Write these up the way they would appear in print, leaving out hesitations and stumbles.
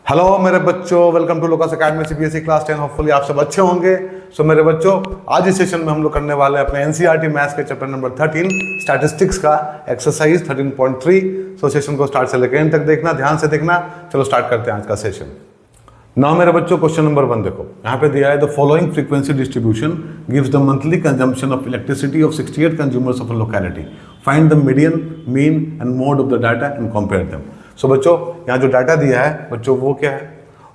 Hello मेरे बच्चों, welcome to Lokas academy CBSE class 10। Hopefully आप सब अच्छे होंगे। सो मेरे बच्चों, आज इस सेशन में हम लोग करने वाले हैं अपने एनसीईआरटी मैथ्स के चैप्टर नंबर 13 स्टैटिस्टिक्स का एक्सरसाइज 13.3। सो सेशन को स्टार्ट से लेकर एंड तक देखना, ध्यान से देखना। चलो स्टार्ट करते हैं आज का सेशन। नाउ मेरे बच्चों, क्वेश्चन नंबर 1 देखो, यहाँ पे दिया है the following frequency distribution gives the monthly consumption of electricity of 68 consumers of a locality. Find the median, mean and mode of the data and compare them. So बच्चों, यहाँ जो डाटा दिया है बच्चों वो क्या है?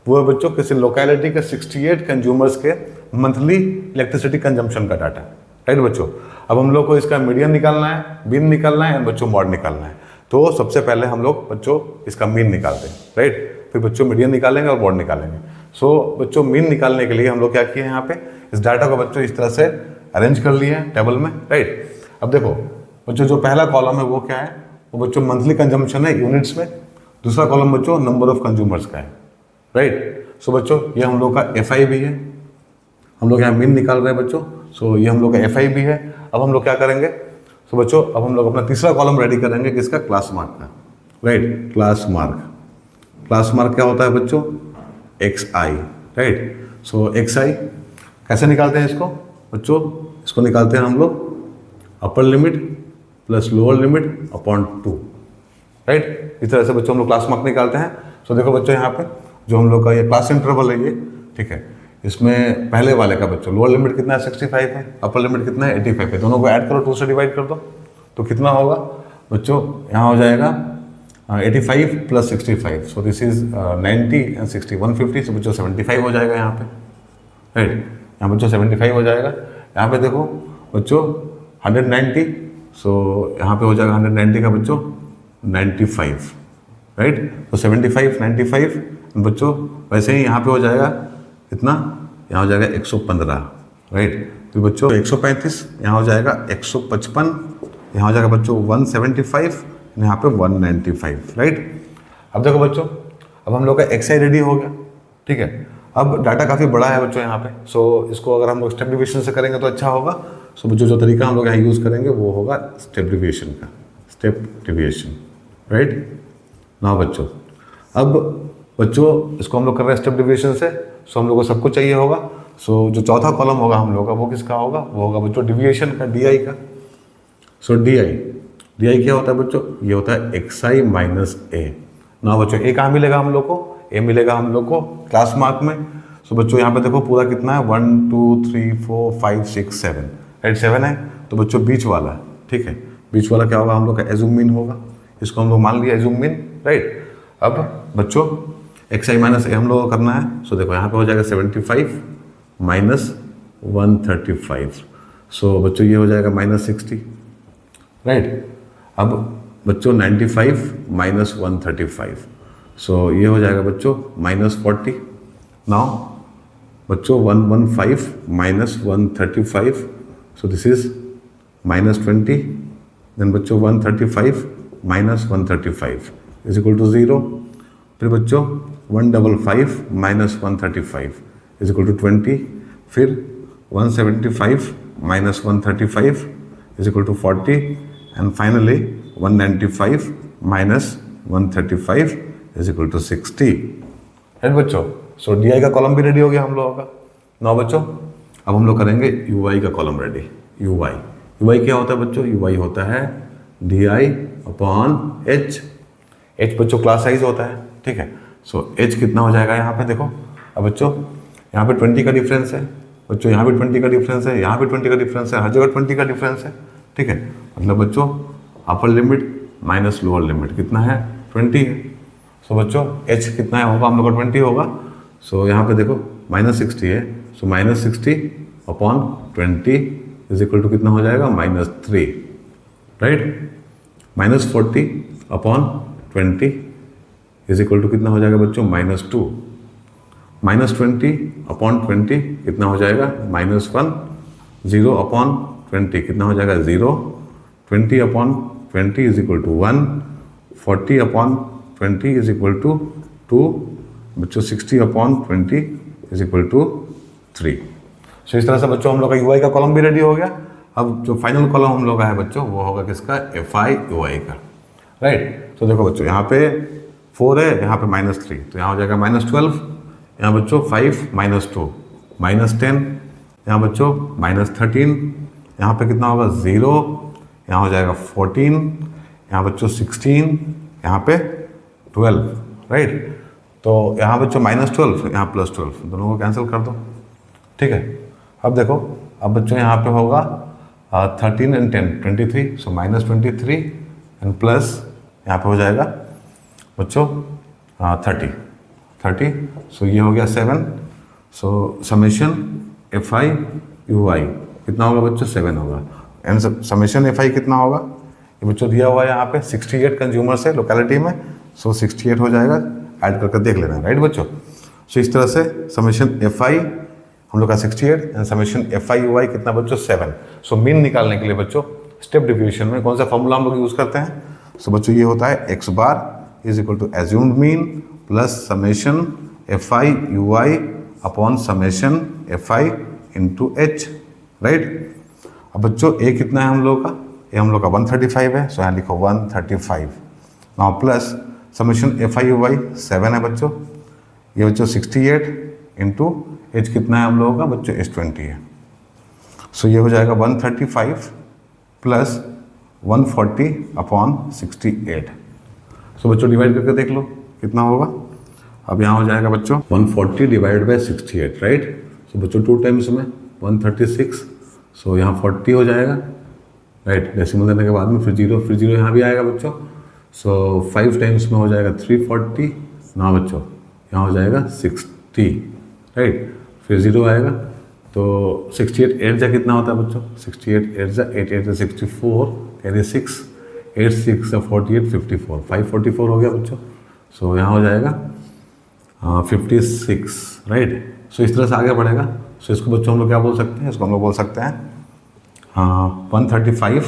वो है बच्चों किसी लोकेलिटी के 68 कंज्यूमर्स के मंथली इलेक्ट्रिसिटी कंजम्पशन का डाटा। राइट बच्चों, अब हम लोग को इसका मीडियन निकालना है, मीन निकालना है एंड बच्चों मॉड निकालना है। तो सबसे पहले हम लोग बच्चों इसका मीन निकालते हैं। राइट, फिर बच्चों मीडियन निकालेंगे और मॉड निकालेंगे। सो बच्चों मीन निकालने के लिए हम लोग क्या किए हैं, यहाँ पे इस डाटा को बच्चों इस तरह से अरेंज कर लिए हैं टेबल में। राइट, अब देखो बच्चों, जो पहला कॉलम है वो क्या है? वो बच्चों मंथली कंजम्पशन है यूनिट्स में। दूसरा कॉलम बच्चों नंबर ऑफ कंज्यूमर्स का है। राइट, सो बच्चों ये हम लोग का एफआई भी है। हम लोग यहाँ मीन निकाल रहे हैं बच्चों। सो ये हम लोग का एफआई भी है। अब हम लोग क्या करेंगे? सो बच्चों अब हम लोग अपना तीसरा कॉलम रेडी करेंगे किसका? क्लास मार्क का। Right, class mark. Class mark क्या होता है बच्चों? एक्स आई। राइट, सो एक्स आई कैसे निकालते हैं इसको बच्चों? इसको निकालते हैं हम लोग upper limit plus lower limit upon 2। Right, इस तरह से बच्चों हम लोग क्लास मार्क निकालते हैं। सो देखो बच्चों, यहाँ पे जो हम लोग का ये क्लास इंटरवल है ये, ठीक है, इसमें पहले वाले का बच्चों लोअर लिमिट कितना है? 65 है। अपर लिमिट कितना है? 85 है। दोनों को ऐड करो, 2 से डिवाइड कर दो तो कितना होगा बच्चों? यहाँ हो जाएगा 85 plus 65। So this is 90 and 60 150। सो बच्चों 75 हो जाएगा यहाँ पे। राइट, यहाँ बच्चों 75 हो जाएगा। यहाँ पे देखो बच्चों 190। सो यहाँ पे हो जाएगा 190 का बच्चों 95। राइट, तो 75 95 बच्चों वैसे ही यहाँ पे हो जाएगा इतना, यहाँ हो जाएगा 115। राइट, तो बच्चों 135, यहाँ हो जाएगा 155, यहाँ हो जाएगा बच्चों 175, यहाँ पे 195। राइट, अब देखो बच्चों, अब हम लोग का एक्सआई रेडी हो गया। ठीक है, अब डाटा काफ़ी बड़ा है बच्चों यहाँ पे। सो इसको अगर हम लोग स्टेप डिविएशन से करेंगे तो अच्छा होगा। सो बच्चों जो तरीका हम लोग यहाँ यूज़ करेंगे वो होगा स्टेप डिविएशन का, स्टेप डिविएशन। राइट, ना बच्चों, अब बच्चों इसको हम लोग कर रहे हैं स्टेप डिविएशन से। सो हम लोग को सबको चाहिए होगा। सो जो चौथा कॉलम होगा हम लोग का वो किसका होगा? वो होगा बच्चों डिविएशन का, डी आई का। सो डी आई क्या होता है बच्चों? ये होता है एक्स आई माइनस ए। ना बच्चों ए कहाँ मिलेगा हम लोग को? ए मिलेगा हम लोग को क्लास मार्क में। सो बच्चों यहाँ पे देखो पूरा कितना है? 1 2 3 4 5 6 7। राइट, 7 है। तो बच्चों बीच वाला, ठीक है, बीच वाला क्या होगा हम लोग का? एजुम मीन होगा। इसको हम लोग मान लिया एजुम मीन। राइट, अब बच्चों एक्स आई माइनस ए हम लोग को करना है। सो देखो यहाँ पे हो जाएगा 75 माइनस 135। सो बच्चों ये हो जाएगा माइनस 60। राइट, अब बच्चों 95 माइनस 135। सो ये हो जाएगा बच्चों माइनस 40। नाउ बच्चों 115 minus 135। So this is minus 20। Then बच्चों 135 माइनस 135 इज इक्वल टू 0। फिर बच्चों 155 माइनस 135 इज इक्वल टू 20। फिर 175 minus 135 is equal to 40 and finally 195 minus 135 is equal to 60। Right बच्चों, सो डी आई का कॉलम भी ready हो गया हम लोगों का। नाउ बच्चों अब हम लोग करेंगे यू आई का कॉलम रेडी। यू आई क्या होता है बच्चों? यू आई होता है D I upon H. H बच्चों क्लास साइज होता है। ठीक है, सो एच कितना हो जाएगा यहाँ पे? देखो अब बच्चों यहाँ पे 20 का डिफरेंस है बच्चों, यहाँ पे 20 का डिफरेंस है, यहाँ पे 20 का डिफरेंस है, हर जगह 20 का डिफरेंस है। ठीक है, मतलब बच्चों upper limit minus lower limit कितना है? 20 है। सो बच्चों एच कितना है होगा हम लोग का? 20 होगा। सो यहाँ पे देखो माइनस 60 है। So minus 60 upon 20 is equal to कितना हो जाएगा? Minus 3। Right, minus 40 upon 20 is equal to कितना हो जाएगा बच्चों? माइनस 2। माइनस 20 अपॉन 20 कितना हो जाएगा? माइनस 1। 0 अपॉन 20 कितना हो जाएगा? 0। 20 upon 20 is equal to 1। 40 upon 20 is equal to 2। बच्चों 60 अपॉन 20 इज इक्वल टू 3। सो इस तरह से बच्चों हम लोग का यू आई का कॉलम भी रेडी हो गया। अब जो फाइनल कॉलम हम लोग का है बच्चों वो होगा किसका? एफ आई यू आई का। राइट, तो देखो बच्चों यहाँ पे 4 है, यहाँ पे -3, तो यहाँ हो जाएगा -12, यहाँ बच्चों 5 -2 -10, यहाँ बच्चों -13, यहाँ पे कितना होगा 0, यहाँ हो जाएगा 14, यहाँ बच्चों 16, यहाँ पे 12, राइट। तो यहाँ बच्चों -12, यहाँ +12, दोनों को कैंसिल कर दो, ठीक है। अब देखो, अब बच्चों यहाँ पे होगा 13 and 10 23, सो -23 एंड प्लस यहाँ पे हो जाएगा बच्चों 30, सो ये हो गया 7, सो समेशन FI UI कितना होगा बच्चों 7 होगा, एंड समेशन FI कितना होगा, ये बच्चों दिया हुआ है यहाँ पे 68 कंज्यूमर्स है लोकेलिटी में, सो 68 हो जाएगा, ऐड करके देख लेना, राइट बच्चों। सो इस तरह से समेशन FI हम लोग का 68 एंड समेशन FI UI कितना बच्चों 7। सो मीन निकालने के लिए बच्चों स्टेप डिवीजन में कौन सा फॉर्मूला हम लोग यूज़ करते हैं, सो बच्चों ये होता है x bar is equal to assumed mean plus summation FI UI upon summation FI into H, right. अब बच्चों a कितना है हम लोग का, ये हम लोग का 135 है, सो यहाँ लिखो 135, now plus summation FI UI 7 है बच्चों, ये बच्चों 68 इंटू H कितना है हम लोगों का बच्चों H20 है, सो ये हो जाएगा 135 प्लस 140 अपॉन 68। सो बच्चों डिवाइड करके देख लो कितना होगा, अब यहाँ हो जाएगा बच्चों 140 डिवाइड बाई 68, राइट। सो बच्चों 2 टाइम्स में 136, सो यहाँ 40 हो जाएगा, राइट। डेसिमल देने के बाद में फिर जीरो यहाँ भी आएगा बच्चों, सो 5 टाइम्स में हो जाएगा 340, ना बच्चों यहाँ हो जाएगा 60, राइट। फिर 0 आएगा, तो 68 8 जा कितना होता है बच्चों, 68 8 जा 8 8 64, कैरी 6, 8 6 48 54, 544 हो गया बच्चों, सो यहाँ हो जाएगा 56, राइट। सो इस तरह से आगे बढ़ेगा। सो इसको बच्चों हम लोग क्या बोल सकते हैं, इसको हम लोग बोल सकते हैं 135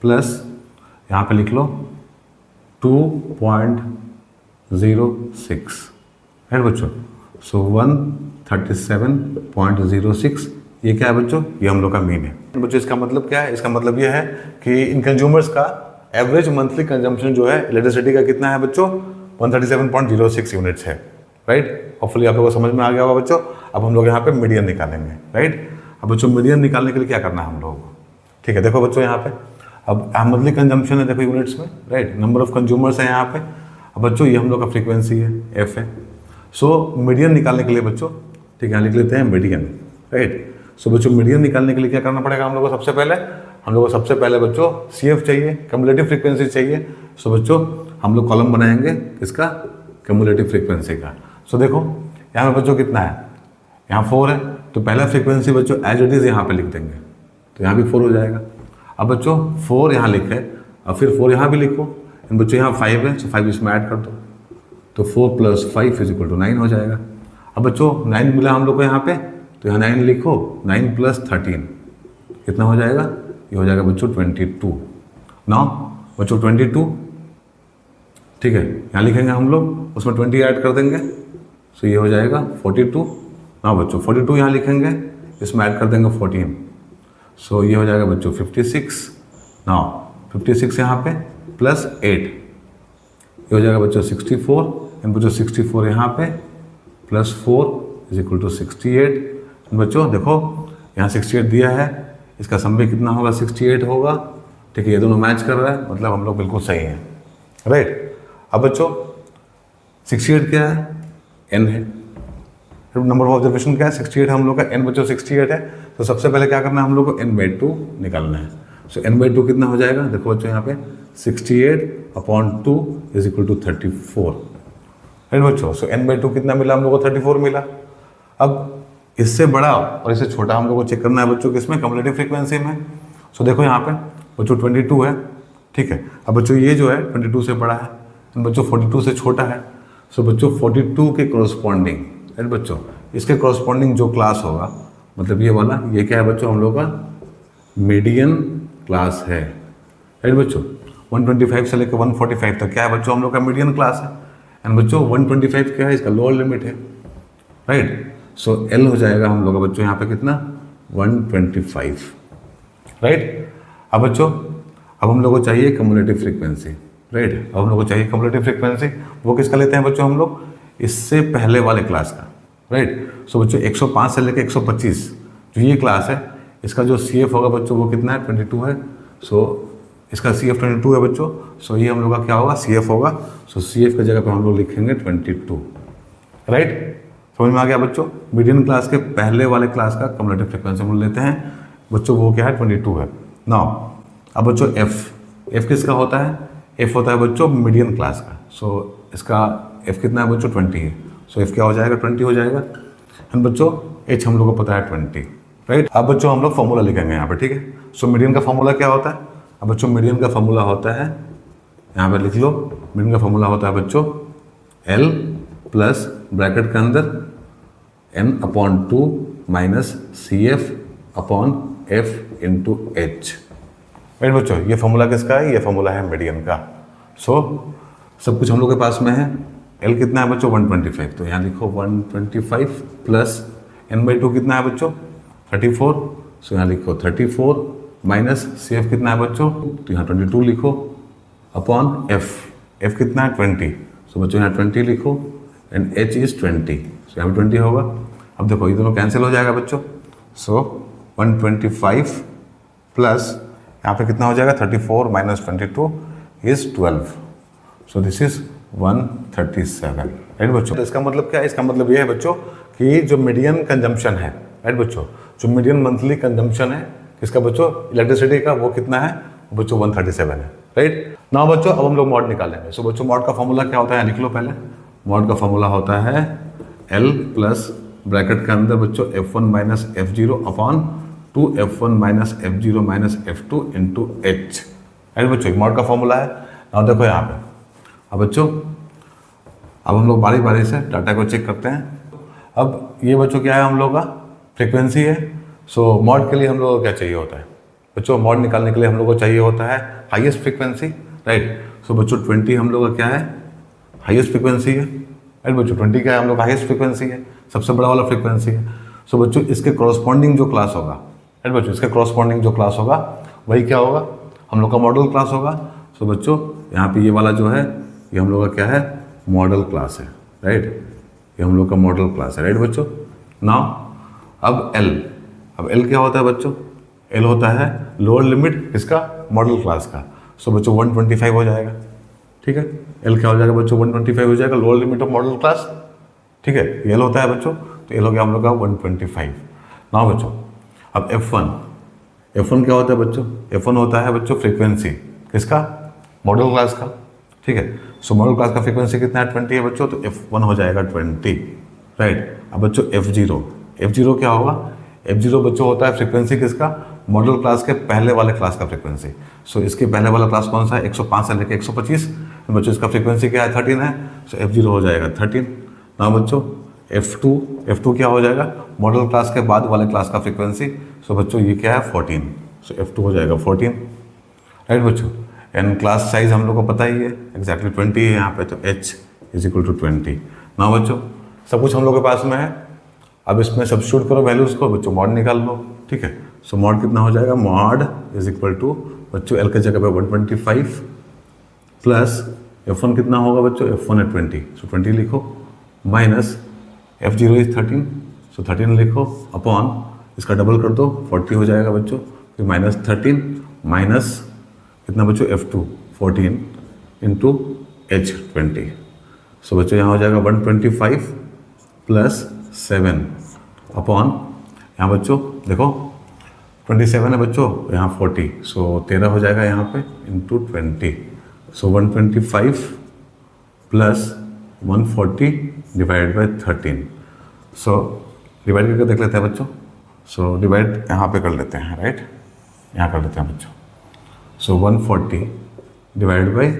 प्लस यहाँ पे लिख लो 2.06, राइट बच्चों। सो 137.06, ये क्या है बच्चों, ये हम लोग का मीन है बच्चों। इसका मतलब क्या है, इसका मतलब ये है कि इन कंज्यूमर्स का एवरेज मंथली कंजम्पशन जो है इलेक्ट्रिसिटी का कितना है बच्चों, 137.06 यूनिट्स है, राइट। होपफुली आप लोगों को समझ में आ गया होगा बच्चों। अब हम लोग यहाँ पे मीडियन निकालेंगे, राइट। अब बच्चों मीडियन निकालने के लिए क्या करना है हम लोगों को, ठीक है। देखो बच्चों यहाँ पे अब मंथली कंजम्पशन है, देखो यूनिट्स में, राइट। नंबर ऑफ कंज्यूमर्स है यहाँ पे। अब बच्चों ये हम लोग का फ्रीक्वेंसी है, F है। सो मीडियन निकालने के लिए बच्चों, ठीक है, यहाँ लिख लेते हैं मीडियन, राइट। सो बच्चों मीडियन निकालने के लिए क्या करना पड़ेगा हम लोग को, सबसे पहले बच्चों CF चाहिए, कम्युलेटिव फ्रीक्वेंसी चाहिए। सो बच्चों हम लोग कॉलम बनाएंगे इसका कम्युलेटिव फ्रीक्वेंसी का। सो देखो यहाँ पे बच्चों कितना है, यहाँ 4 है, तो पहला फ्रीक्वेंसी बच्चों एज इट इज़ यहाँ पे लिख देंगे, तो यहाँ भी 4 हो जाएगा। अब बच्चों 4 यहाँ लिखे, अब फिर 4 यहाँ भी लिखो, बच्चों यहाँ 5 है, तो 5 इसमें ऐड कर दो, तो 4 + 5 = 9 हो जाएगा। अब बच्चों 9 मिला हम लोग को यहाँ पे, तो यहाँ 9 लिखो, 9 + 13 कितना हो जाएगा, ये हो जाएगा बच्चों 22। नाउ बच्चों 22, ठीक है, यहाँ लिखेंगे हम लोग, उसमें 20 ऐड कर देंगे, सो ये हो जाएगा 42। नाउ बच्चों 42 यहाँ लिखेंगे, इसमें ऐड कर देंगे 14, सो ये हो जाएगा बच्चों 56। नाउ 56 यहाँ पे प्लस 8, ये हो जाएगा बच्चों 64, एंड बच्चों 64 यहाँ पे प्लस 4 = 68। बच्चों देखो यहाँ 68 दिया है, इसका सम भी कितना होगा, 68 होगा, ठीक है। ये दोनों मैच कर रहा है, मतलब हम लोग बिल्कुल सही हैं, राइट। अब बच्चों 68 क्या है, n है, नंबर ऑफ ऑब्जर्वेशन क्या है, 68 हम लोग का, n बच्चों 68 है, तो सबसे पहले क्या करना है हम लोग को, n/2 निकालना है। सो n/2 कितना हो जाएगा, देखो बच्चों यहाँ पे 68/2 = 34, राइट बच्चों। सो n/2 कितना मिला हम लोग को, 34 मिला। अब इससे बड़ा और इससे छोटा हम लोग को चेक करना है बच्चों किसमें, कम्युलेटिव फ्रीक्वेंसी में। सो देखो यहाँ पे बच्चों 22 है, ठीक है। अब बच्चों ये जो है 22 से बड़ा है, बच्चों 42 से छोटा है। सो बच्चों 42 के कॉरस्पॉन्डिंग, राइट बच्चों, इसके कॉरस्पॉन्डिंग जो क्लास होगा, मतलब ये वाला, ये क्या है बच्चों हम लोग का मीडियन क्लास है, राइट बच्चों। 125 से लेकर 145 तक क्या है बच्चों हम लोग का मीडियन क्लास है, एंड बच्चों 125 क्या है, इसका लोअर लिमिट है, राइट। सो L हो जाएगा हम लोग का बच्चों यहाँ पे कितना, 125, राइट। अब बच्चों अब हम लोग को चाहिए कम्युलेटिव फ्रीक्वेंसी, राइट। अब हम लोग को चाहिए कम्युलेटिव फ्रीक्वेंसी, वो किसका लेते हैं बच्चों हम लोग, इससे पहले वाले क्लास का, राइट। सो बच्चों 105 से लेकर 125 जो ये क्लास है, इसका जो सी एफ होगा बच्चों वो कितना है, 22 है। सो इसका सी एफ 22 है बच्चों। सो ये हम लोग का क्या होगा, सी एफ होगा। सो सी एफ की जगह पे हम लोग लिखेंगे 22, राइट। समझ में आ गया बच्चों। मीडियन क्लास के पहले वाले क्लास का कम्युलेटिव फ्रीक्वेंसी हम लोग लेते हैं बच्चों, वो क्या है 22 है। नाउ अब बच्चों एफ किसका होता है, एफ होता है बच्चों मीडियन क्लास का। सो इसका एफ कितना है बच्चों, 20 है। सो एफ क्या हो जाएगा, 20 हो जाएगा। एंड बच्चों एच हम लोग को पता है 20, राइट। अब बच्चों हम लोग फॉर्मूला लिखेंगे यहाँ पे, ठीक है। सो मीडियन का फॉर्मूला क्या होता है, अब बच्चों मीडियन का फॉर्मूला होता है, यहाँ पे लिख लो, मीडियन का फॉर्मूला होता है बच्चों एल प्लस ब्रैकेट के अंदर n/2 minus C F upon F into H, right बच्चों। ये फॉर्मूला किसका है, ये फॉर्मूला है मीडियन का। सो सब कुछ हम लोग के पास में है। एल कितना है बच्चों, 125, तो यहाँ लिखो 125 प्लस n/2 कितना है बच्चों, 34। सो यहाँ लिखो 34 माइनस सी एफ कितना है बच्चों, तो यहाँ 22 लिखो अपॉन एफ कितना है 20। सो बच्चों यहाँ 20 लिखो एंड एच इज 20। सो यहाँ भी 20 होगा। अब देखो ये दोनों कैंसिल हो जाएगा बच्चों। सो 125 प्लस यहाँ पे कितना हो जाएगा, 34 minus 22 is 12। So this is 137, right बच्चों। तो इसका मतलब क्या है, इसका मतलब ये है बच्चों कि जो मीडियन कंजम्पशन है, राइट बच्चों, जो मीडियन मंथली कंजम्पशन है किसका बच्चों, इलेक्ट्रिसिटी का, वो कितना है बच्चों, 137 है, राइट। ना बच्चों अब हम लोग मॉड निकालेंगे। सो बच्चों मॉड का फॉर्मूला क्या होता है, लिख लो पहले। मॉड का फॉर्मूला होता है एल प्लस ब्रैकेट के अंदर बच्चों F1 minus F0 upon 2F1 minus F0 minus F2 into H, right बच्चों। मॉड का फॉर्मूला है। अब देखो यहाँ पे, अब बच्चों अब हम लोग बारी बारी से डाटा को चेक करते हैं। अब ये बच्चों क्या है, हम लोग का फ्रीक्वेंसी है। सो मॉड के लिए हम लोग को क्या चाहिए होता है बच्चों, मॉड निकालने के लिए हम लोग को चाहिए होता है हाईएस्ट फ्रीक्वेंसी, राइट। सो बच्चों 20 हम लोग का क्या है, हाईएस्ट फ्रीक्वेंसी है, राइट बच्चों। 20 क्या है, हम लोग का हाईएस्ट फ्रीक्वेंसी है, सबसे बड़ा वाला फ्रीक्वेंसी है। सो बच्चों इसके कॉरस्पॉन्डिंग जो क्लास होगा, राइट बच्चों, इसके कॉरस्पॉन्डिंग जो क्लास होगा वही क्या होगा, हम लोग का मॉडल क्लास होगा। सो बच्चों यहाँ पे ये वाला जो है ये हम लोग का क्या है, मॉडल क्लास है, राइट। ये हम लोग का मॉडल क्लास है, राइट बच्चों। नाउ अब एल क्या होता है बच्चों, एल होता है लोअर लिमिट इसका मॉडल क्लास का। सो बच्चों 125 हो जाएगा, ठीक है। एल क्या हो जाएगा बच्चों, 125 हो जाएगा, lower limit of model class, ठीक है। एल होता है बच्चों, तो एल हो गया हम लोग का 125। नाउ बच्चों अब F1 क्या होता है बच्चों, F1 होता है बच्चों फ्रीक्वेंसी किसका, मॉडल क्लास का, ठीक है। सो मॉडल क्लास का फ्रीक्वेंसी कितना है, 20 है बच्चों, तो F1 हो जाएगा 20, राइट। अब बच्चों F0 क्या होगा, F0 बच्चों होता है फ्रीक्वेंसी किसका, मॉडल क्लास के पहले वाले क्लास का फ्रीक्वेंसी। सो इसके पहले वाला क्लास कौन सा है, 105 से लेकर 125, तो बच्चों इसका फ्रीक्वेंसी क्या है, 13 है। सो F0 हो जाएगा 13। ना बच्चों F2 क्या हो जाएगा, मॉडल क्लास के बाद वाले क्लास का फ्रीक्वेंसी। सो बच्चों ये क्या है, 14। सो F2 हो जाएगा 14, राइट बच्चों। एंड क्लास साइज हम लोग को पता ही है, एग्जैक्टली 20 है यहाँ पे, तो H इज इक्वल टू 20। ना बच्चों सब कुछ हम लोग के पास में है। अब इसमें सब्स्टिट्यूट करो वैल्यूज़ को बच्चों, मॉड निकाल लो, ठीक है। सो मॉड कितना हो जाएगा, मॉड इज इक्वल टू बच्चों एल के जगह पे 125 प्लस F1 कितना होगा बच्चों, F1 है 20, सो 20 लिखो, माइनस F0 इज 13, सो 13 लिखो, अपॉन इसका डबल कर दो 40 हो जाएगा बच्चों, फिर माइनस 13 माइनस कितना बच्चों F2 14 इंटू H 20। सो बच्चों यहाँ हो जाएगा 125 प्लस 7 अपॉन यहाँ बच्चों देखो 27 है बच्चों, यहाँ 40, सो 13 हो जाएगा यहाँ पे into 20। So 125 plus 140 divide by 13। So divide करके देख लेते हैं बच्चों। सो डिवाइड यहाँ पे कर लेते हैं, राइट, यहाँ कर लेते हैं बच्चों। सो 140 डिवाइड बाई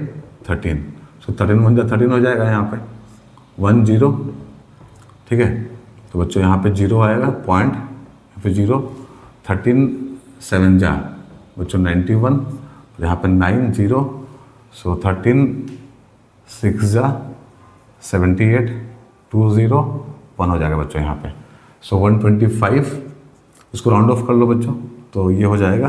13, सो 13 हो जाएगा यहाँ पे 10, ठीक है। तो बच्चों यहाँ पे 0 आएगा पॉइंट, यहाँ पे 0, 13 7 जा बच्चों 91, यहाँ पे 9 0, सो 13 6 जा 78 2 0 1 हो जाएगा बच्चों यहाँ पे। सो 125 इसको राउंड ऑफ कर लो बच्चों, तो ये हो जाएगा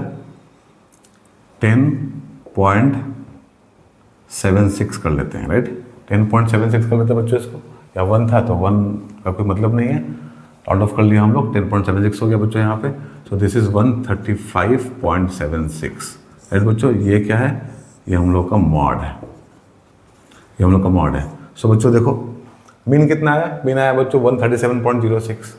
10.76 कर लेते हैं, राइट। 10.76 कर लेते हैं बच्चों इसको, या 1 था तो 1 का कोई मतलब नहीं है, आउट ऑफ कर लिया हम लोग, 10.76 हो गया बच्चों यहाँ पे। सो दिस इज़ 135.76, राइट बच्चों। ये क्या है, ये हम लोग का मॉड है, ये हम लोग का मॉड है। सो बच्चों देखो मीन कितना आया, मीन आया बच्चों 137.06,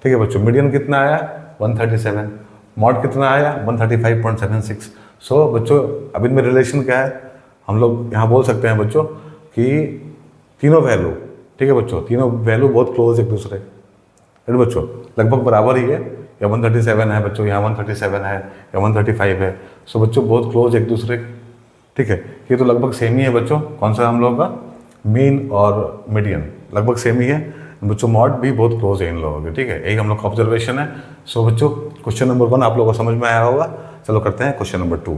ठीक है बच्चों। मीडियन कितना आया 137, मॉड कितना आया 135.76। सो बच्चों अब इनमें रिलेशन क्या है, हम लोग यहाँ बोल सकते हैं बच्चों कि तीनों वैल्यू, ठीक है बच्चों, तीनों वैल्यू बहुत क्लोज एक दूसरे, राइट बच्चों, लगभग बराबर ही है। या 137 है बच्चों, यहाँ 137 है, या 135 है। सो बच्चों बहुत क्लोज एक दूसरे, ठीक है। ये तो लगभग सेम ही है बच्चों, कौन सा हम लोगों का, मीन और मीडियन लगभग सेम ही है बच्चों। मॉड भी बहुत क्लोज है इन लोगों के, ठीक है, यही हम लोग का ऑब्जर्वेशन है। सो बच्चों क्वेश्चन नंबर 1 आप लोगों को समझ में आया होगा। चलो करते हैं क्वेश्चन नंबर 2।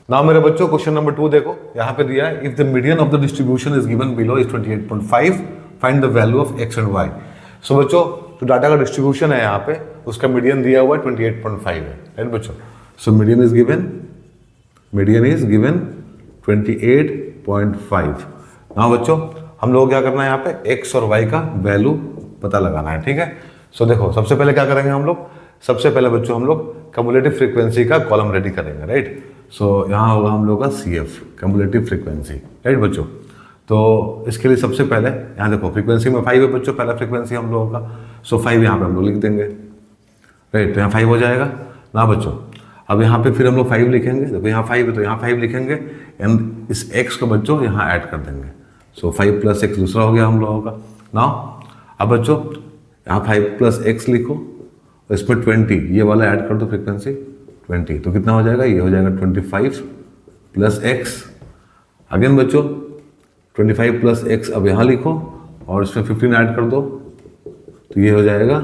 नाउ मेरे बच्चों क्वेश्चन नंबर 2 देखो, यहाँ पे दिया है if the median of the distribution is given below is 28.5, find the value of x and y. So बच्चों जो डाटा का डिस्ट्रीब्यूशन है यहाँ पे, उसका मीडियन दिया हुआ है 28.5 है, राइट बच्चों। So median is given 28.5। Now बच्चों हम लोग क्या करना है यहाँ पे, एक्स और वाई का वैल्यू पता लगाना है, ठीक है। सो देखो सबसे पहले क्या करेंगे हम लोग, सबसे पहले बच्चों हम लोग कम्युलेटिव फ्रीक्वेंसी का कॉलम रेडी करेंगे, राइट। सो यहाँ होगा हम लोग का CF कम्युलेटिव फ्रीक्वेंसी, राइट बच्चों। तो इसके लिए सबसे पहले यहाँ देखो फ्रीक्वेंसी में 5 है बच्चों, पहला फ्रीक्वेंसी हम लोगों का। सो 5 यहाँ पे हम लोग लिख देंगे, राइट, तो यहाँ 5 हो जाएगा ना बच्चों। अब यहाँ पे फिर हम लोग 5 लिखेंगे, देखो यहाँ 5 है तो यहाँ 5 लिखेंगे, एंड इस x को बच्चों यहाँ ऐड कर देंगे। सो 5 + x दूसरा हो गया हम लोगों का ना। अब बच्चों यहाँ 5 + x लिखो, इसमें 20 ये वाला ऐड कर दो फ्रीक्वेंसी 20, तो कितना हो जाएगा, ये हो जाएगा 25 + x। अगेन बच्चों 25 + x अब यहाँ लिखो और इसमें 15 ऐड कर दो, तो ये हो जाएगा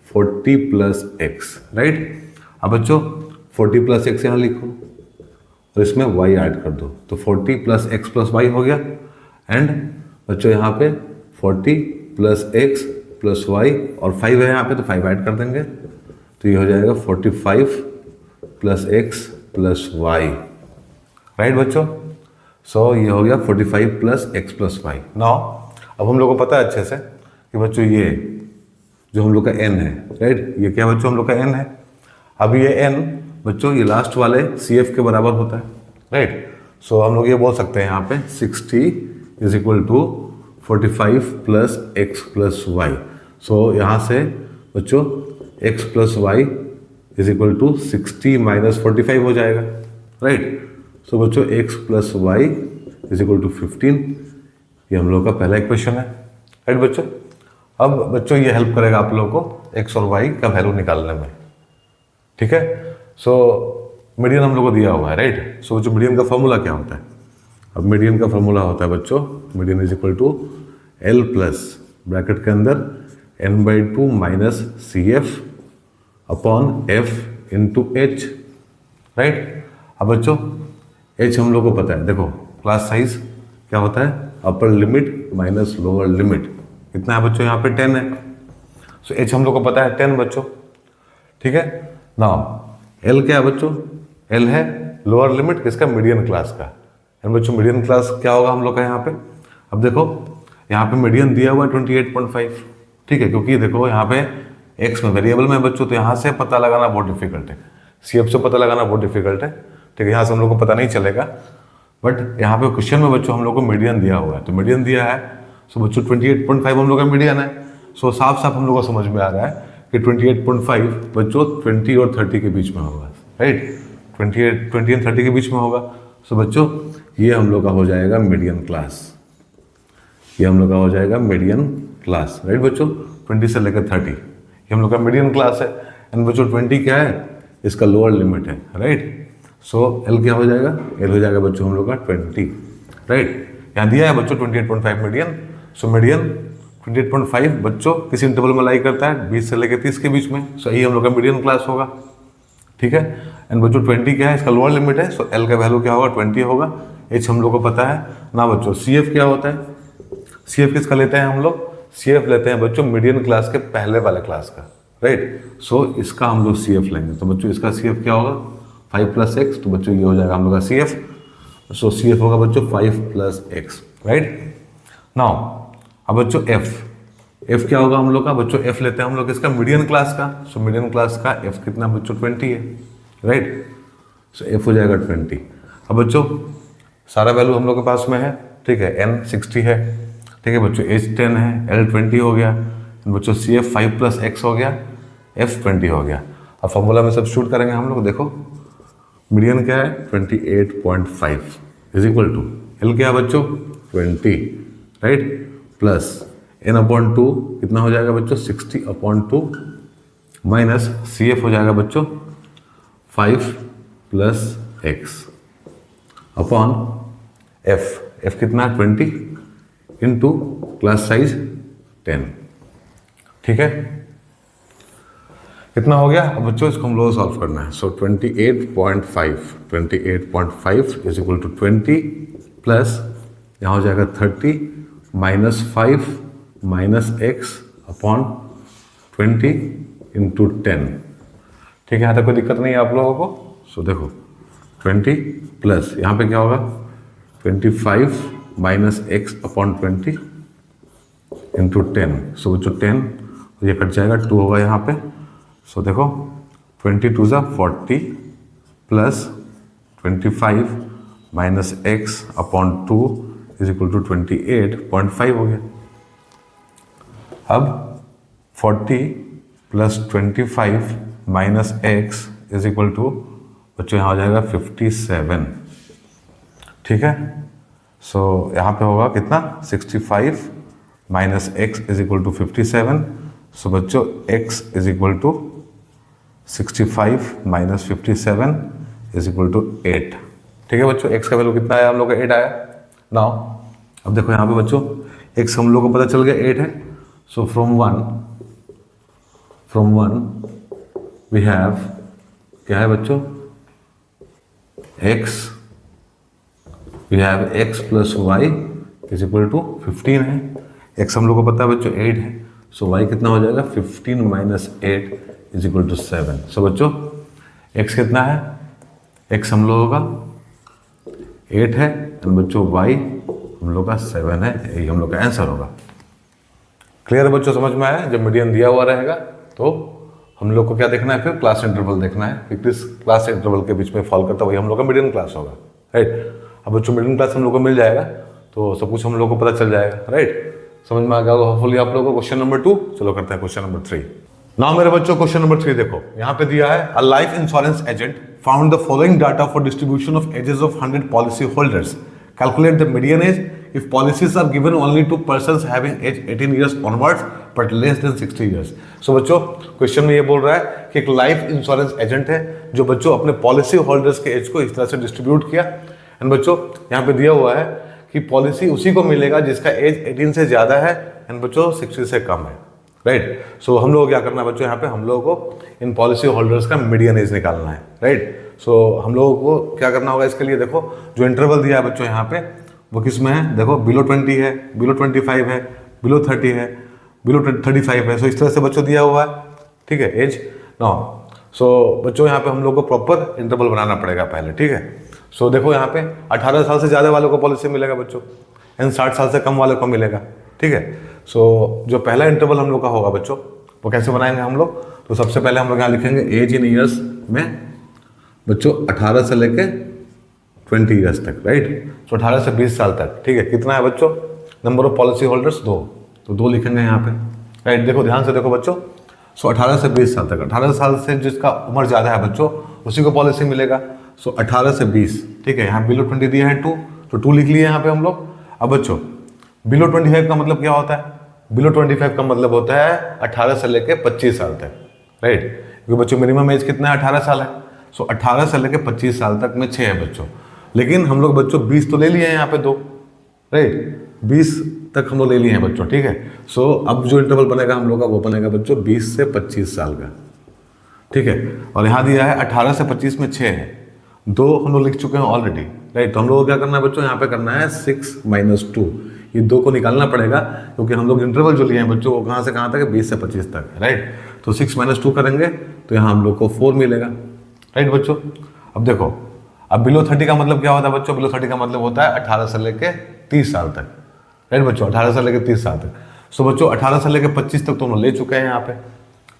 40 + x, राइट। अब बच्चों 40 + x यहाँ लिखो और इसमें y ऐड कर दो, तो 40 + x + y हो गया। एंड बच्चों यहाँ पे 40 + x + y और 5 है यहाँ पे, तो 5 ऐड कर देंगे, तो ये हो जाएगा 45 + x + y, राइट बच्चों। सो ये हो गया 45 + x + y। नाउ अब हम लोग को पता है अच्छे से कि बच्चों ये जो हम लोग का n है, राइट, ये क्या बच्चों हम लोग का n है। अब ये n बच्चों ये लास्ट वाले CF के बराबर होता है, राइट। सो हम लोग ये बोल सकते हैं यहाँ पे 60 = 45 + x + y। सो यहाँ से बच्चों x + y = 60 - 45 हो जाएगा, राइट। सो बच्चों x + y = 15, ये हम लोग का पहला इक्वेशन है, राइट बच्चों। अब बच्चों ये हेल्प करेगा आप लोगों को x और y का वैल्यू निकालने में, ठीक है। सो मीडियन हम लोग को दिया हुआ है, राइट। सो बच्चों मीडियन का फॉर्मूला क्या होता है, अब मीडियन का फॉर्मूला होता है बच्चों, मीडियन = L प्लस ब्रैकेट के अंदर n/2 - CF upon F × H, right. अब बच्चों H हम लोग को पता है, देखो क्लास साइज क्या होता है, upper limit minus lower limit, कितना है बच्चों यहाँ पे 10 है। सो H हम लोग को पता है 10 बच्चों, ठीक है। नाउ L क्या है बच्चों, L है लोअर लिमिट किसका, मीडियन क्लास का। एंड बच्चों मीडियन क्लास क्या होगा हम लोग का यहाँ पे, अब देखो यहाँ पे मीडियन दिया हुआ है 28.5, ठीक है, क्योंकि देखो यहाँ पे x में वेरिएबल में बच्चों, तो यहाँ से पता लगाना बहुत डिफिकल्ट है, CF से पता लगाना बहुत डिफिकल्ट है, ठीक है, यहाँ से हम लोग को पता नहीं चलेगा। बट यहाँ पे क्वेश्चन में बच्चों हम लोग को मीडियन दिया हुआ है, तो मीडियन दिया है, सो बच्चों 28.5 हम लोग का मीडियन है। सो साफ साफ हम लोग को समझ में आ रहा है कि 28.5 बच्चों 20 और 30 के बीच में होगा, राइट, 20 और 30 के बीच में होगा। सो बच्चों ये हम लोग का हो जाएगा मीडियन क्लास, ये हम लोग का हो जाएगा मीडियन क्लास, राइट बच्चों। 20 से लेकर 30 ये हम लोग का मीडियन क्लास है। एंड बच्चों 20 क्या है, इसका लोअर लिमिट है, राइट। सो L क्या हो जाएगा, L हो जाएगा बच्चों हम लोग का 20, राइट। यहाँ दिया है बच्चों 28.5 मीडियन। सो मीडियन 28.5 बच्चों किसी इंटरवल में लाई करता है 20 से लेकर 30 के बीच में, सो यही हम लोग का मीडियन क्लास होगा, ठीक है। एंड बच्चों 20 क्या है, इसका लोअर लिमिट है, सो L का वैल्यू क्या होगा 20 होगा। H हम लोग को पता है ना बच्चों। CF क्या होता है, CF किसका लेते हैं हम लोग, CF लेते हैं बच्चों मीडियन क्लास के पहले वाले क्लास का, राइट। सो इसका हम लोग CF लेंगे, तो बच्चों इसका CF क्या होगा 5 + x, तो बच्चों ये हो जाएगा हम लोग का CF। सो सी एफ होगा बच्चों 5 प्लस एक्स, राइट। नाउ अब बच्चों एफ क्या होगा हम लोग का बच्चों, एफ लेते हैं हम लोग इसका मीडियन क्लास का। सो मीडियन क्लास का एफ कितना बच्चों 20 है, राइट। सो एफ हो जाएगा 20। अब बच्चों सारा वैल्यू हम लोग के पास में है, ठीक है। एन 60 है, ठीक है बच्चों। एच 10 है, एल 20 हो गया बच्चों। सी एफ 5 प्लस एक्स हो गया, एफ 20 हो गया। अब फॉर्मूला में सब्स्टिट्यूट करेंगे हम लोग। देखो मीडियन क्या है 28.5 इज इक्वल टू एल क्या है बच्चों 20, राइट, प्लस एन अपॉन 2 कितना हो जाएगा बच्चों 60/2 माइनस सी एफ हो जाएगा बच्चों 5 प्लस एक्स अपॉन एफ कितना है 20 इंटू क्लास साइज 10, ठीक है। कितना हो गया। अब बच्चों इसको हम लोग सॉल्व करना है। सो 28.5 इज इक्वल टू 20 प्लस यहाँ हो जाएगा 30 minus 5 minus X upon 20 into 10, ठीक है। यहाँ तक कोई दिक्कत नहीं है आप लोगों को। सो देखो 20 प्लस यहाँ पे क्या होगा 25 माइनस एक्स अपॉन 20 इंटू 10। सो बच्चों 10 ये कट जाएगा, 2 होगा यहाँ पे। सो देखो 22 ज़ा 40 plus 25 minus X upon 2 is equal to 28.5 हो गया। अब 40 plus 25 minus X is equal to बच्चों यहाँ हो जाएगा 57, ठीक है। सो यहाँ पे होगा कितना 65 minus X is equal to 57। So बच्चों x is equal to 65 minus 57 is equal to 8, ठीक है बच्चों। x का वैल्यू कितना आया हम लोग का 8 आया। नाउ अब देखो यहाँ पे बच्चों x हम लोग को पता चल गया 8 है। So from one we have क्या है बच्चों x plus Y is equal to 15 है। x हम लोग को पता है बच्चों 8 है। सो y कितना हो जाएगा 15 माइनस 8 इज इक्वल टू 7। सो बच्चों x कितना है, x हम लोगों का 8 है एंड बच्चों y हम लोग का 7 है। यही हम लोग का आंसर होगा। क्लियर है बच्चों, समझ में आया। जब मीडियन दिया हुआ रहेगा तो हम लोग को क्या देखना है, फिर क्लास इंटरवल देखना है कि किस क्लास इंटरवल के बीच में फॉल करता है, वही हम लोग का मीडियन क्लास होगा, राइट। अब बच्चों मीडियन क्लास हम लोग को मिल जाएगा तो सब कुछ हम लोग को पता चल जाएगा, राइट। समझ में आ गया होगा होपफुली आप लोगों को। क्वेश्चन नंबर 2 चलो करते हैं क्वेश्चन नंबर 3। नाउ मेरे बच्चों क्वेश्चन नंबर 3 देखो यहाँ पे दिया है a life insurance agent found the following data for distribution of ages of 100 policy holders. Calculate the median age if policies are given only to persons having age 18 years onwards but less than 60 years। So बच्चों question में ये बोल रहा है कि एक life insurance agent है जो बच्चों अपने पॉलिसी होल्डर्स के एज को इस तरह से डिस्ट्रीब्यूट किया। एंड बच्चों यहाँ पे दिया हुआ है कि पॉलिसी उसी को मिलेगा जिसका एज 18 से ज़्यादा है एंड बच्चों 60 से कम है, राइट। सो हम लोग क्या करना है बच्चों, यहाँ पे हम लोगों को इन पॉलिसी होल्डर्स का मीडियन एज निकालना है, राइट। सो हम लोगों को क्या करना होगा इसके लिए, देखो जो इंटरवल दिया है बच्चों यहाँ पे वो किस में है, देखो बिलो 20 है, बिलो 25 है, बिलो 30 है, बिलो 35 है। सो इस तरह से बच्चों दिया हुआ है, ठीक है, एज नो। सो बच्चों यहाँ पे हम लोग को प्रॉपर इंटरवल बनाना पड़ेगा पहले, ठीक है। सो देखो यहाँ पे 18 साल से ज़्यादा वालों को पॉलिसी मिलेगा बच्चों एंड 60 साल से कम वालों को मिलेगा, ठीक है। सो जो पहला इंटरवल हम लोग का होगा बच्चों वो कैसे बनाएंगे हम लोग, तो सबसे पहले हम लोग यहाँ लिखेंगे एज इन ईयर्स में बच्चों 18 से लेके 20 ईयर्स तक, राइट। सो 18 से 20 साल तक, ठीक है। कितना है बच्चों नंबर ऑफ पॉलिसी होल्डर्स 2, तो 2 लिखेंगे यहाँ पे, राइट। देखो ध्यान से देखो बच्चों, सो 18 से 20 साल तक, 18 साल से जिसका उम्र ज़्यादा है बच्चों उसी को पॉलिसी मिलेगा। सो 18 से 20, ठीक है। यहाँ बिलो 20 दिया है 2, तो 2 लिख लिए यहाँ पे हम लोग। अब बच्चों बिलो 25 का मतलब क्या होता है, बिलो 25 का मतलब होता है 18 से लेके 25 साल तक, राइट। क्योंकि बच्चों मिनिमम एज कितना है 18 साल है। सो 18 से लेके 25 साल तक में 6 है बच्चों, लेकिन हम लोग बच्चों 20 तो ले लिए हैं यहाँ पे 2, राइट। 20 तक हम लोग ले लिए हैं बच्चों, ठीक है। सो अब जो इंटरवल बनेगा हम लोग का वो बनेगा बच्चों 20 से 25 साल का, ठीक है। और यहाँ दिया है 18 से 25 में 6 है, 2 हम लोग लिख चुके हैं ऑलरेडी, राइट। तो हम लोग को क्या करना है बच्चों, यहाँ पे करना है 6 माइनस 2, ये 2 को निकालना पड़ेगा क्योंकि हम लोग इंटरवल जो लिए हैं बच्चों वो कहाँ से कहाँ तक है, 20 से 25 तक, राइट। तो 6 माइनस 2 करेंगे तो यहाँ हम लोग को 4 मिलेगा, राइट बच्चों। अब देखो अब बिलो 30 का मतलब क्या होता है बच्चों? बिलो 30 का मतलब होता है 18 से लेके 30 साल तक, राइट बच्चों, 18 से लेके 30 साल तक। सो बच्चों 18 से लेके 25 तक तो हम ले चुके हैं यहाँ पे,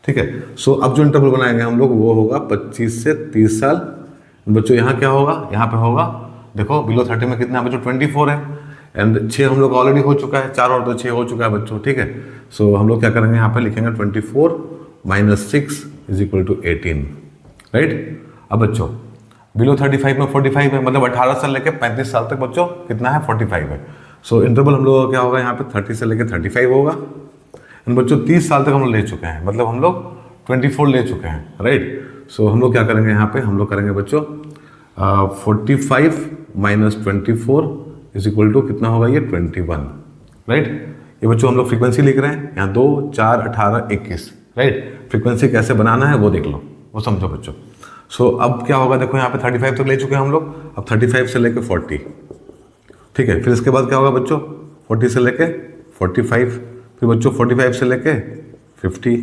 ठीक है। सो अब जो इंटरवल बनाएंगे हम लोग वो होगा 25 से 30 साल। बच्चों यहाँ क्या होगा? यहाँ पे होगा, देखो बिलो 30 में कितना है बच्चों? 24 है, एंड 6 हम लोग ऑलरेडी हो चुका है, 4 और 2 6 हो चुका है बच्चों, ठीक है। सो हम लोग क्या करेंगे यहाँ पे लिखेंगे 24 - 6 = 18, राइट। अब बच्चों बिलो 35 में 45 है, मतलब 18 से लेके 35 साल तक बच्चों कितना है? 45 है। सो इंटरवल हम लोग का क्या होगा यहाँ पे? 30 से लेके 35 होगा। एंड बच्चों 30 साल तक हम लोग ले चुके हैं, मतलब हम लोग 24 ले चुके हैं, राइट। सो हम लोग क्या करेंगे यहाँ पे? हम लोग करेंगे बच्चों 45 - 24 = कितना होगा? ये 21, राइट। ये बच्चों हम लोग फ्रीक्वेंसी लिख रहे हैं यहाँ 2 4 18 21, राइट। फ्रीक्वेंसी कैसे बनाना है वो देख लो, वो समझो बच्चों। सो अब क्या होगा? देखो यहाँ पे 35 तक ले चुके हैं हम लोग, अब 35 से लेके 40, ठीक है। फिर इसके बाद क्या होगा बच्चों? 40 से लेके 45, फिर बच्चों 45 से लेके 50,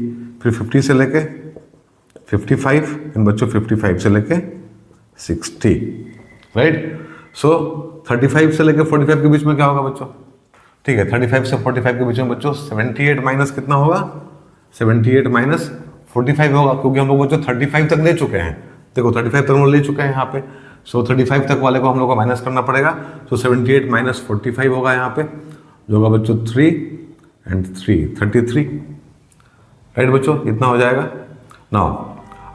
फिर 50 से लेके 55, इन बच्चों 55 से लेके 60, राइट। सो 35 से लेके 45 के बीच में क्या होगा बच्चों? ठीक है, 35 से 45 के बीच में बच्चों 78 माइनस कितना होगा? 78 माइनस 45 होगा, क्योंकि हम लोग बच्चों 35 तक ले चुके हैं। देखो 35 तक हम लोग ले चुके हैं यहाँ पे, सो 35 तक वाले को हम लोग को माइनस करना पड़ेगा। सो 78 माइनस 45 होगा यहाँ पे, जो होगा बच्चों 3 and 3 33, राइट बच्चों, इतना हो जाएगा। नाउ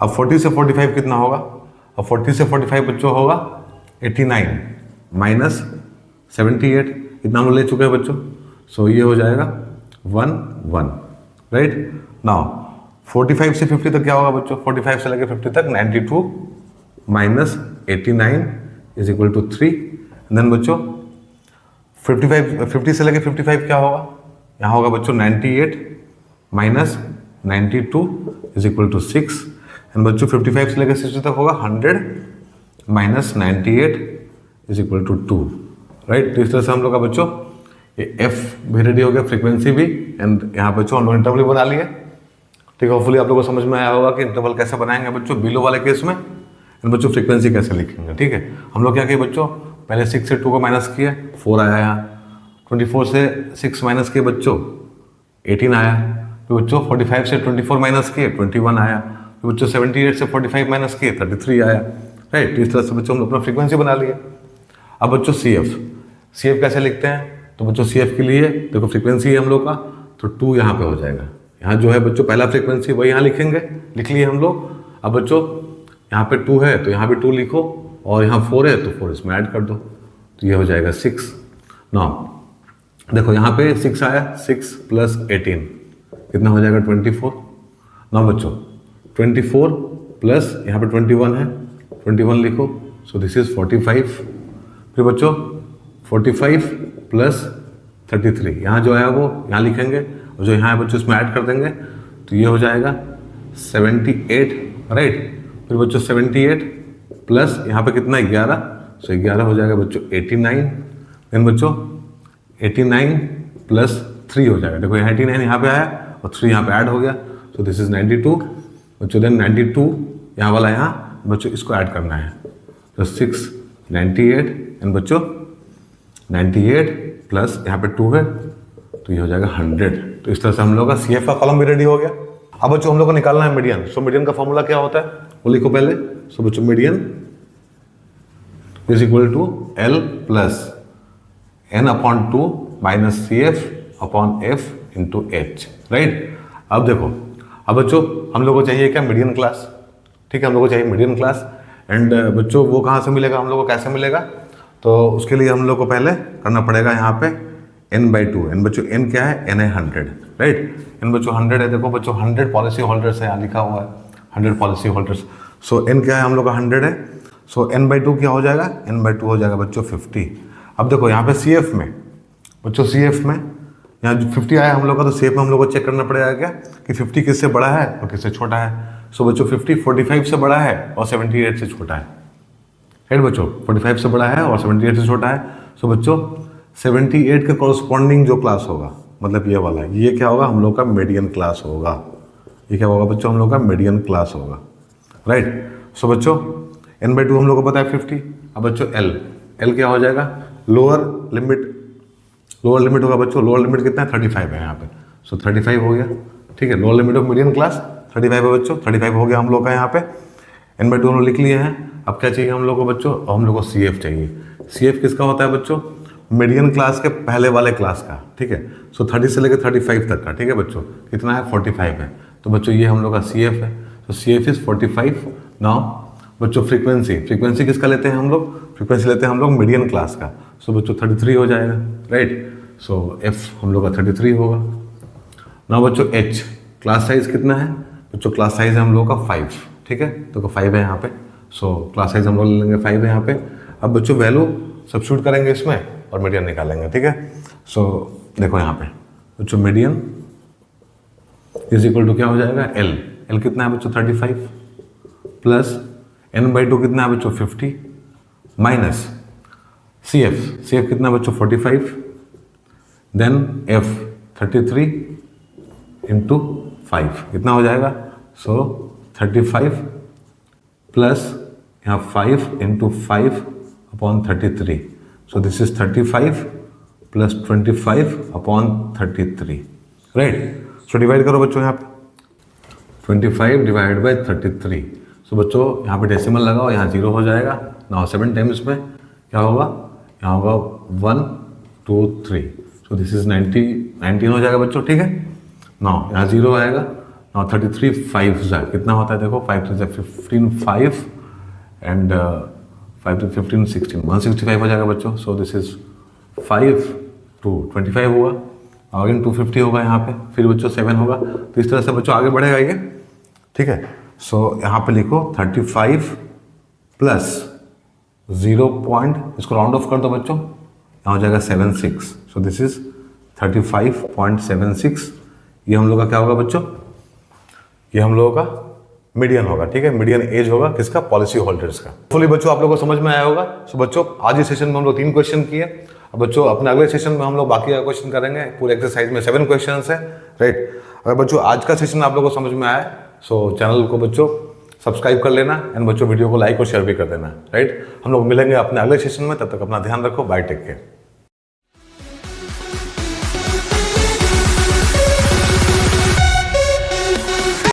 अब 40 से 45 कितना होगा? अब 40 से 45 बच्चों होगा 89 माइनस 78, इतना हम लोग ले चुके हैं बच्चों। सो ये हो जाएगा 1 1, राइट। नाउ 45 से 50 तक क्या होगा बच्चों? 45 से लेकर 50 तक 92 माइनस 89 = 3। देन बच्चों 50 से लेकर 55 क्या होगा? यहाँ होगा बच्चों 98 माइनस 92 = 6। एंड बच्चों 55 से लेकर 60 तक होगा 100 माइनस 98 = 2, राइट। तो इस तरह से हम लोग का बच्चों ये एफ भी रेडी हो गया, फ्रीक्वेंसी भी, एंड यहाँ बच्चों हम लोग इंटरवल बना लिए, ठीक है। होपफुली आप लोगों को समझ में आया होगा कि इंटरवल कैसे बनाएंगे बच्चों बिलो वाले केस में, एंड बच्चों फ्रीक्वेंसी कैसे लिखेंगे, ठीक है। हम लोग क्या किए बच्चों? पहले 6 से 2 को माइनस किया, 4 आया यहाँ। 24 से 6 माइनस किए बच्चों 18 आया। फिर बच्चों 45 से 24 माइनस किए 21 आया। फिर बच्चों 78 से 45 माइनस किए 33 आया, राइट। इस तरह से बच्चों हम लोग अपना फ्रीक्वेंसी बना लिए। अब बच्चों सी एफ कैसे लिखते हैं? तो बच्चों सी एफ के लिए देखो फ्रीक्वेंसी है हम लोग का, तो 2 यहाँ पे हो जाएगा। यहाँ जो है बच्चों पहला फ्रीक्वेंसी वही यहाँ लिखेंगे, लिख लिए हम लोग। अब बच्चों यहाँ पे 2 है तो यहाँ पे 2 लिखो, और यहाँ 4 है तो 4 इसमें ऐड कर दो, तो ये हो जाएगा 6। नाउ देखो यहाँ पे 6 आया, 6 + 18 कितना हो जाएगा? 24। नाउ बच्चों 24 प्लस यहाँ पे 21 है, 21 लिखो, सो दिस इज 45। फिर बच्चों 45 + 33, यहाँ जो है वो यहाँ लिखेंगे, और जो यहाँ है बच्चों इसमें ऐड कर देंगे, तो ये हो जाएगा 78, राइट। फिर बच्चों 78 प्लस यहाँ पे कितना 11, सो 11 हो जाएगा बच्चों 89। देन बच्चों 89 + 3 हो जाएगा, देखो 89 यहाँ पे आया और 3 यहाँ पे ऐड हो गया, सो दिस इज 92 बच्चों। देन 92 यहाँ वाला यहाँ बच्चों इसको ऐड करना है, तो 6 98, एंड बच्चों 98 प्लस यहाँ पे 2 है, तो ये हो जाएगा 100। तो इस तरह से हम लोग का सी एफ का कॉलम भी रेडी हो गया। अब बच्चों हम लोग को निकालना है मीडियन। सो मीडियन का फॉर्मूला क्या होता है वो लिखो पहले। सो बच्चों median is equal to L plus N/2 minus CF/F into H, right. अब देखो, अब बच्चों हम लोग को चाहिए क्या? मीडियन क्लास, ठीक है। हम लोग को चाहिए मीडियन क्लास, एंड बच्चों वो कहाँ से मिलेगा हम लोग को, कैसे मिलेगा? तो उसके लिए हम लोग को पहले करना पड़ेगा यहाँ पे n/2। एन बच्चों n क्या है? n है 100, राइट। n बच्चों 100 है, देखो बच्चों 100 पॉलिसी होल्डर्स है, यहाँ लिखा हुआ है 100 पॉलिसी होल्डर्स। सो n क्या है हम लोग का? 100 है। सो n/2 क्या हो जाएगा? n/2 हो जाएगा बच्चों 50। अब देखो यहाँ पे CF में बच्चों, CF में यहाँ 50 आया हम लोग का, तो CF में हम लोग को चेक करना पड़ेगा क्या कि 50 किससे बड़ा है और किससे छोटा है। सो बच्चों 50 45 से बड़ा है और 78 से छोटा है, राइट बच्चों। 45 से बड़ा है और 78 से छोटा है। सो बच्चों 78 के कॉरस्पॉन्डिंग जो क्लास होगा, मतलब ये वाला, ये क्या होगा? हम लोग का मीडियन क्लास होगा। ये क्या होगा बच्चों? हम लोग का मीडियन क्लास होगा, राइट। सो बच्चों n/2 हम लोग को पता है 50, अब बच्चों एल क्या हो जाएगा, लोअर लिमिट होगा बच्चों, लोअर लिमिट कितना है 35 है यहाँ पे, सो 35 हो गया, ठीक है। Lower limit of median class 35 है बच्चों, 35 हो गया हम लोग का यहाँ पे, n/2 हम लोग लिख लिए हैं। अब क्या चाहिए हम लोग को बच्चों, हम लोग को CF चाहिए। CF किसका होता है बच्चों, मीडियन क्लास के पहले वाले क्लास का, ठीक है। सो 30 से लेकर 35 तक का, ठीक है बच्चों, कितना है 45 है, तो बच्चों ये हम लोग का CF है, तो CF इज 45। नाउ बच्चों फ्रीक्वेंसी किसका लेते हैं हम लोग, फ्रीक्वेंसी लेते हैं हम लोग मीडियन क्लास का, सो बच्चों 33 हो जाएगा, राइट। सो F हम लोग का 33 होगा। नाउ बच्चों H क्लास साइज कितना है बच्चों, क्लास साइज है हम लोग का 5, ठीक है, तो 5 है यहाँ पे, सो क्लास साइज हम लोग ले लेंगे 5 है यहाँ पे। अब बच्चों वैल्यू सब्स्टिट्यूट करेंगे इसमें और मीडियन निकालेंगे, ठीक है। सो देखो यहाँ पे बच्चों मीडियन इज इक्वल टू क्या हो जाएगा, एल कितना है बच्चों 35 प्लस n/2 कितना है बच्चों 50 माइनस CF कितना है बच्चों 45, देन F 33 इंटू 5 कितना हो जाएगा, सो 35 प्लस यहाँ 5 into 5 upon 33, so this is 35 plus 25 upon 33, right. So divide करो बच्चों यहाँ पे 25 डिवाइड बाई 33, सो बच्चों यहाँ पे डेसिमल लगाओ, यहाँ 0 हो जाएगा। नाउ 7 टाइम्स में क्या होगा, यहाँ होगा 1 2 3, सो दिस इज 19 हो जाएगा बच्चों, ठीक है। नाउ यहाँ 0 आएगा, नाउ 33 5 कितना होता है देखो, 5 3 15 5 एंड 5 to 15 16 165 हो जाएगा बच्चों। सो दिस इज 5 to 25 हुआ, अगेन 250 होगा यहाँ पे, फिर बच्चों 7 होगा, तो इस तरह से बच्चों आगे बढ़ेगा ये, ठीक है। सो यहाँ पे लिखो 35 प्लस 0 पॉइंट, इसको राउंड ऑफ कर दो बच्चों, यहाँ हो जाएगा 76, सो दिस इज 35.76। ये हम लोग का क्या होगा बच्चों, ये हम लोगों का मीडियन होगा, ठीक है। मीडियन एज होगा किसका, पॉलिसी होल्डर्स का। फुली बच्चों आप लोगों को समझ में आया होगा। सो बच्चों आज इस सेशन में हम लोग 3 क्वेश्चन किए, अब बच्चों अपने अगले सेशन में हम लोग बाकी का क्वेश्चन करेंगे। पूरे एक्सरसाइज में 7 क्वेश्चन है, राइट। अगर बच्चों आज का सेशन आप लोगों को समझ में आया, सो चैनल को बच्चों सब्सक्राइब कर लेना एंड बच्चों वीडियो को लाइक और शेयर भी कर देना, राइट। हम लोग मिलेंगे अपने अगले सेशन में, तब तक अपना ध्यान रखो, बाय, टेक केयर।